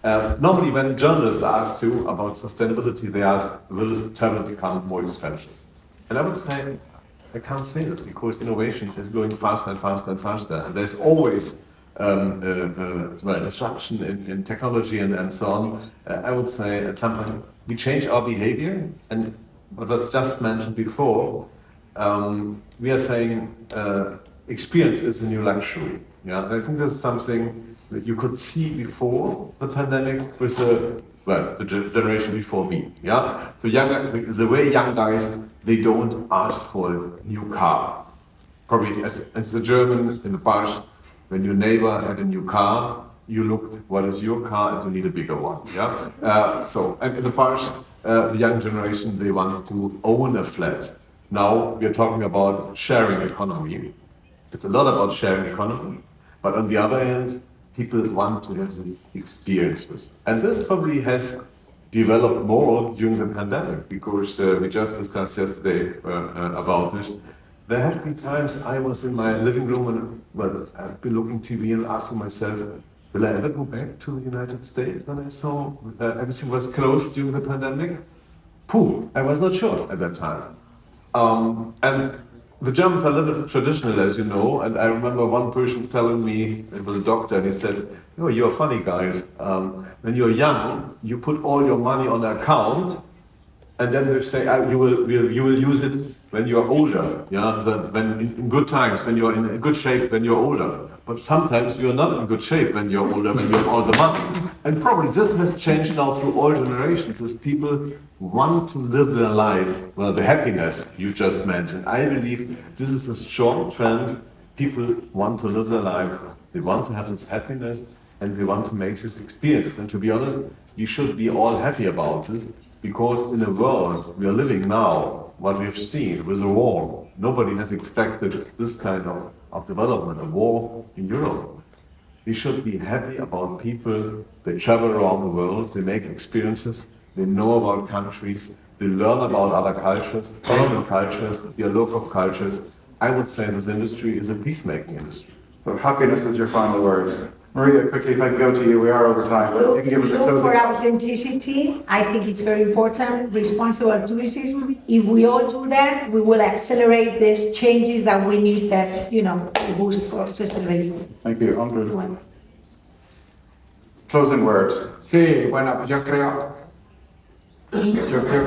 Normally, when journalists ask you about sustainability, they ask, will travel become more expensive? And I would say, I can't say this because innovation is going faster and faster and faster. And there's always disruption in technology and so on. I would say at some point we change our behavior. And what was just mentioned before, we are saying experience is a new luxury. Yeah, and I think that's something that you could see before the pandemic with the generation before me. Yeah, the way young guys, they don't ask for a new car. Probably as the Germans in the past, when your neighbor had a new car, you looked, what is your car, and you need a bigger one. Yeah. And in the past, the young generation, they wanted to own a flat. Now we are talking about sharing economy. It's a lot about sharing economy, but on the other hand, people want to have these experiences. And this probably has developed more during the pandemic, because we just discussed yesterday about this. There have been times I was in my living room and I've been looking TV and asking myself, will I ever go back to the United States when I saw everything was closed during the pandemic? I was not sure at that time. And the Germans are a little bit traditional, as you know, and I remember one person telling me, it was a doctor, and he said, "Oh, you're funny guys. When you're young, you put all your money on an account, and then they say you will use it when you're older. Yeah, when in good times, when you're in good shape, when you're older. But sometimes you're not in good shape when you're older, when you have all the money." And probably this has changed now through all generations, as people want to live their life, well, the happiness you just mentioned. I believe this is a strong trend. People want to live their life, they want to have this happiness, and they want to make this experience. And to be honest, we should be all happy about this, because in the world we are living now, what we've seen with the war, nobody has expected this kind of development, a war in Europe. We should be happy about people. They travel around the world, they make experiences, they know about countries, they learn about other cultures, foreign cultures, dialogue of cultures. I would say this industry is a peacemaking industry. So happiness is your final word. Maria, quickly, if I can go to you, we are over time, but you can give us a closing. For authenticity, I think it's very important. Responsible tourism. If we all do that, we will accelerate these changes that we need that, to boost for sustainability. Thank you, Andreu. Closing words. Sí, bueno, yo creo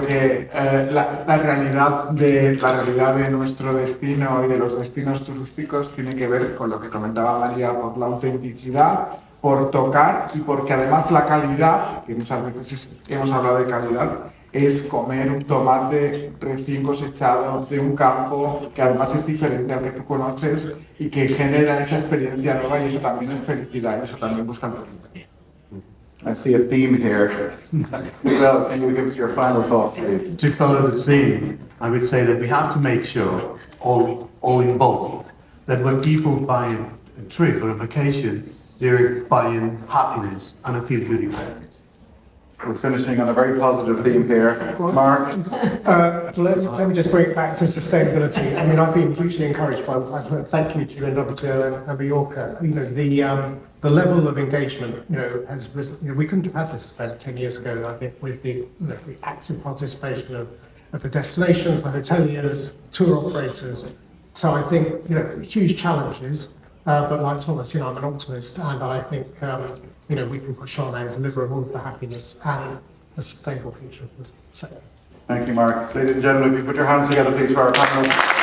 que la realidad de nuestro destino y de los destinos turísticos tiene que ver con lo que comentaba María, por la autenticidad, por tocar, y porque además la calidad, que muchas veces hemos hablado de calidad, es comer un tomate recién cosechado de un campo que además es diferente al que tú conoces y que genera esa experiencia nueva, y eso también es felicidad, y eso también busca el turismo. I see a theme here. Well, can you give us your final thoughts, please? To follow the theme, I would say that we have to make sure, all involved, that when people buy a trip or a vacation, they're buying happiness and a feel-good experience. We're finishing on a very positive theme here. Mark? Let me just bring it back to sustainability. I mean, I've been hugely encouraged by, thank you to you and Dr. and Mallorca. The level of engagement, has risen. We couldn't have had this about 10 years ago, I think, with the active participation of the destinations, the hoteliers, tour operators. So I think, huge challenges, but like Thomas, I'm an optimist, and I think, we can push on and deliver all of the happiness and a sustainable future for the sector. Thank you, Mark. Ladies and gentlemen, if you put your hands together, please, for our panel.